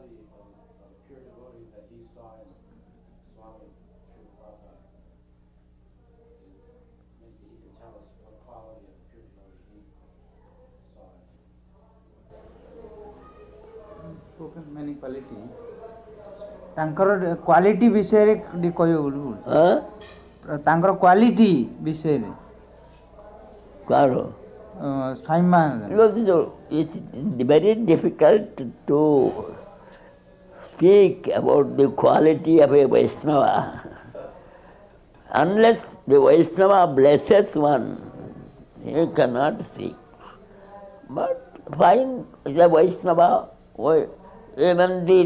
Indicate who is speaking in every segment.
Speaker 1: quality of pure devotee that he saw in Swami Srila Prabhupada? Maybe he can tell us what quality of pure devotee he saw.
Speaker 2: Spoken many qualities. ତାଙ୍କର quality ବିଷୟରେ କହିବାକୁ ତାଙ୍କର quality ବିଷୟରେ
Speaker 3: କାହାର
Speaker 2: ସ୍ୱାମୀ ମହାରାଜ
Speaker 3: It's very difficult to speak about the quality of a Vaishnava unless the Vaishnava blesses one. He cannot speak. But find the Vaishnava, even the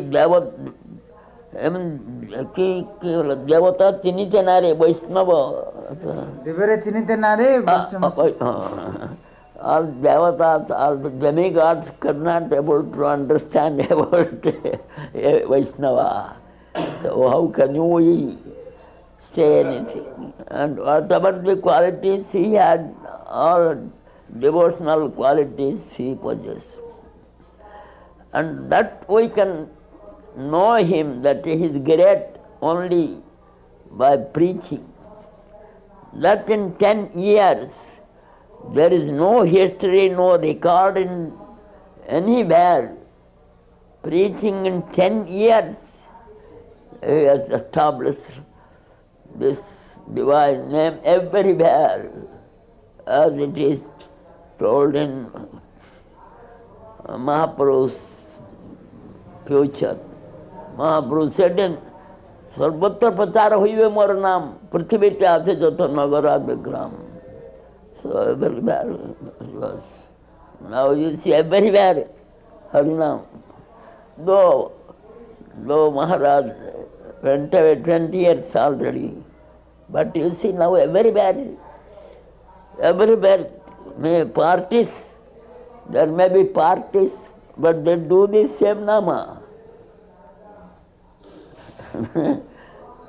Speaker 3: देवता चिन्हित नारे वैष्णव
Speaker 2: देवरे चिन्हित नारे
Speaker 3: all devatas, all the demigods could not able to understand about a Vaishnava. So how can you say anything? And whatever the qualities he had, all devotional qualities he possessed. And that we can know him, that he is great only by preaching. That in 10 years, there is no history, no record in anywhere. Preaching in 10 years, he has established this divine name everywhere, as it is told in Mahaprabhu's future. Mahaprabhu said in सर्वत्र प्रचार हुए मोर नाम पृथ्वी पे आते जो तो नगरा विग्राम. So everywhere it was. Now you see everywhere Harinam. Though Maharaj went away 20 years already, but you see now everywhere may parties, there may be parties, but they do the same nama.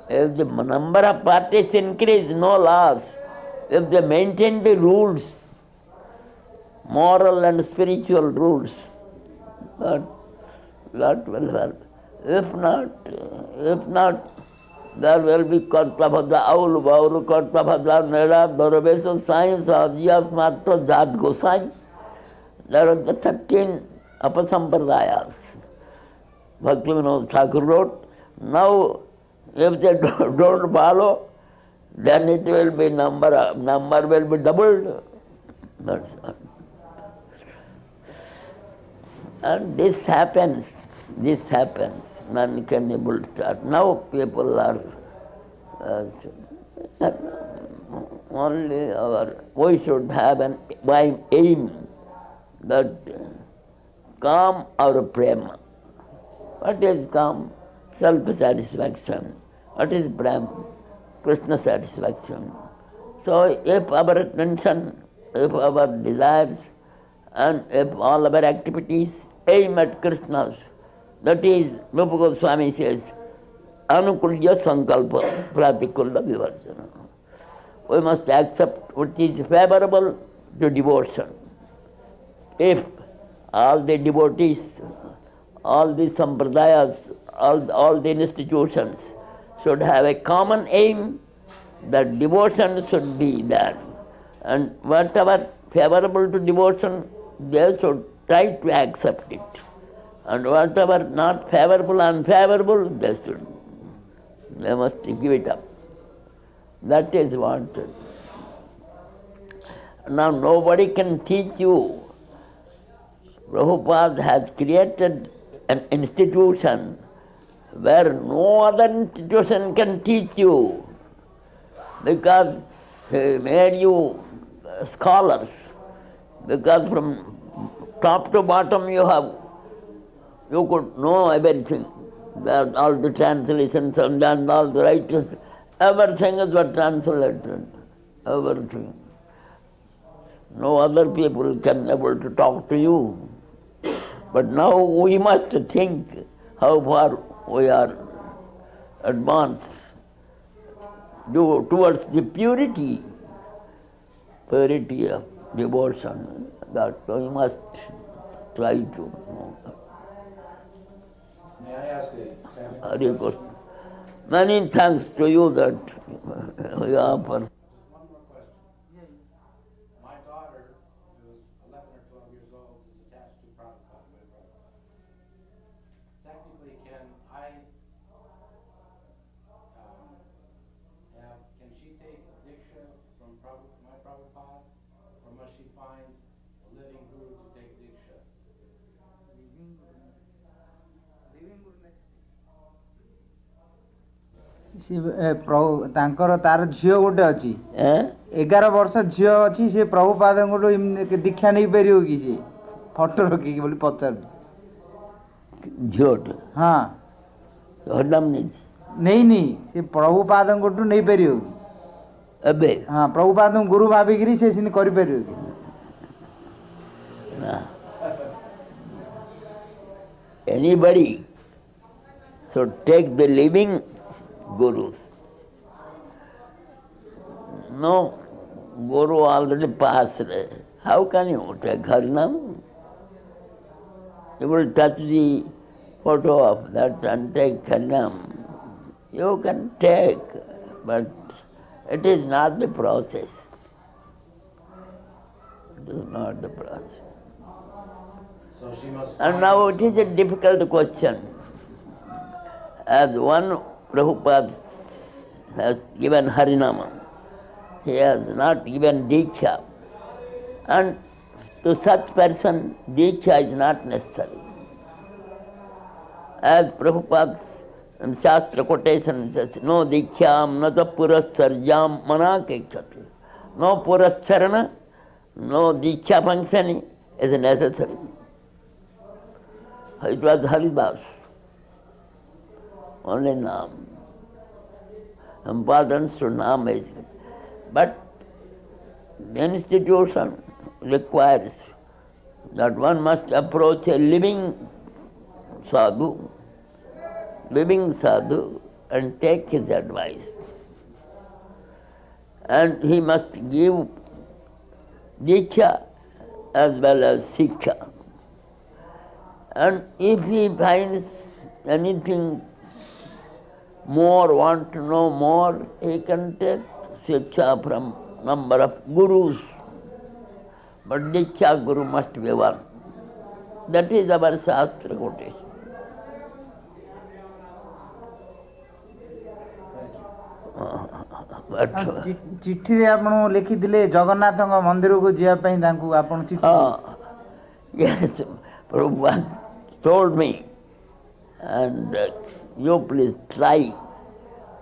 Speaker 3: If the number of parties increase, no laws. If they maintain the rules, moral and spiritual rules, that will help. If not, there will be Kartabhadra, Aulu, Bauru, Kartabhadra, Nera, Dorabeso, Science, Adhyas, Matra, Jat Gosai. There are the 13 Apasampradayas. Bhaktivinoda Thakur wrote. Now, if they don't follow, then it will be number will be doubled. That's all. And this happens. None can able to start. Now people are only we should have an aim that calm or prema. What is calm? Self-satisfaction. What is prema? Krishna satisfaction. So if our attention, if our desires, and if all our activities aim at Krishna's, that is, Rupa Goswami says, Anukulya Sankalpa Pratikulla Vivarjana. We must accept what is favorable to devotion. If all the devotees, all the sampradayas, all the institutions should have a common aim, that devotion should be there. And whatever favorable to devotion, they should try to accept it. And whatever not favorable, unfavorable, they must give it up. That is wanted. Now nobody can teach you. Prabhupada has created an institution where no other institution can teach you, because he made you scholars, because from top to bottom you could know everything. That all the translations and all the writers, everything is what translated, everything. No other people can able to talk to you. But now we must think how far we are advanced towards the purity of devotion, that we must try to know. Hare Krishna. Many thanks to you that we offer.
Speaker 1: One more question. My daughter, who's 11 or 12 years old, is attached to Prabhupada, my brother. Technically, can she take Diksha from my Prabhupada, or must she find a living guru to take Diksha?
Speaker 2: ତାଙ୍କର ତାର ଝିଅ ଗୋଟେ ଅଛି 11 ବର୍ଷ ଝିଅ ଅଛି ସେ ପ୍ରଭୁପାଦଙ୍କଠୁ ଦୀକ୍ଷା ନେଇପାରିବ କି ସେ ଫଟୋ ରଖିକି ବୋଲି ପଚାରୁଛି
Speaker 3: ଝିଅଟେ
Speaker 2: ହଁ
Speaker 3: ହରିନାମ ନେଇଛି
Speaker 2: ନେଇନି ସେ ପ୍ରଭୁପାଦଙ୍କଠୁ ନେଇପାରିବ କି
Speaker 3: ଏବେ
Speaker 2: ହଁ ପ୍ରଭୁପାଦଙ୍କୁ ଗୁରୁ ଭାବିକିରି ସେ ସେମିତି କରିପାରିବ କି
Speaker 3: ନା anybody should take the living gurus. No guru already passed. How can you take Harinam? You will touch the photo of that and take Harinam. You can take, but it is not the process. It is not the process.
Speaker 1: So she must.
Speaker 3: And now it is a difficult question. As one Prabhupada has given Harinama, he has not given Diksha. And to such person, Diksha is not necessary. As Prabhupada's Shastra quotation says, no Diksham, no Purascharjam, mana kekshati. No Purascharana, no Diksha function is necessary. It was Haridas. Only Naam. Importance to Naam is. But the institution requires that one must approach a living sadhu, and take his advice. And he must give Diksha as well as Siksha. And if he finds anything more, want to know more, he can take Siksha from number of gurus. But Diksha Guru must be one. That is our Shastra quotation.
Speaker 2: ଚିଠିରେ ଆପଣ ଲେଖିଥିଲେ ଜଗନ୍ନାଥଙ୍କ ମନ୍ଦିରକୁ ଯିବା ପାଇଁ ତାଙ୍କୁ ଆପଣ ଚିଠି
Speaker 3: Yes, Prabhupada told me, and you please try,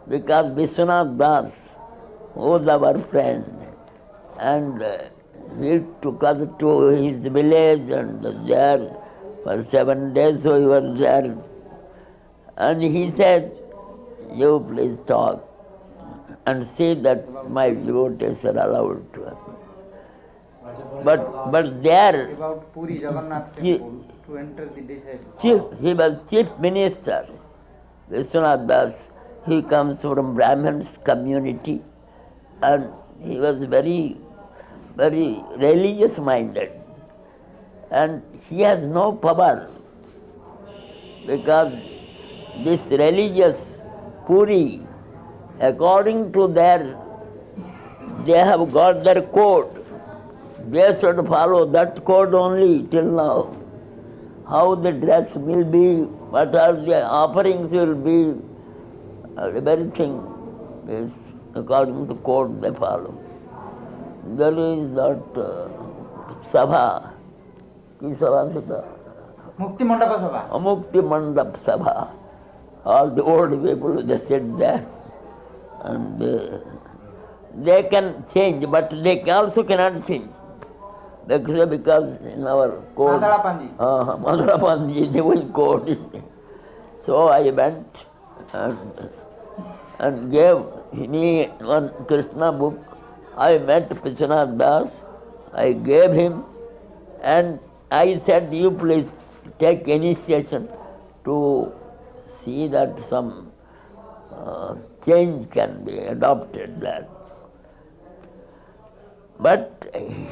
Speaker 3: because Vishwanath Das was our friend, and he took us to his village, and there for 7 days we were there, and he said, you please talk and see that my devotees are allowed to. But there,
Speaker 2: about Puri Jagannath temple to enter the disciple.
Speaker 3: he was chief minister, Vishwanath Das. He comes from Brahmins community, and he was very, very religious minded. And he has no power, because this religious Puri, according to they have got their code. They should follow that code only till now. How the dress will be, what are the offerings will be, everything is according to code they follow. There is that Sabha. Ki Sabha Sita?
Speaker 2: Mukti Mandapa Sabha.
Speaker 3: Mukti Mandap Sabha. All the old people, they sit there. And they can change, but they also cannot change. Because in our code, Madhura Panji, devil code. So I went and gave me one Krishna book. I met Vishwanath Das. I gave him, and I said, you please take initiation to see that some change can be adopted there. But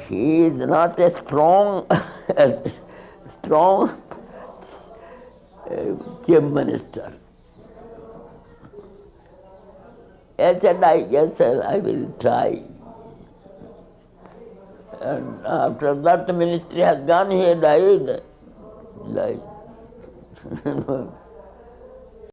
Speaker 3: he is not a strong chief minister. I said, yes, sir, I will try. And after that, the ministry has gone, he died.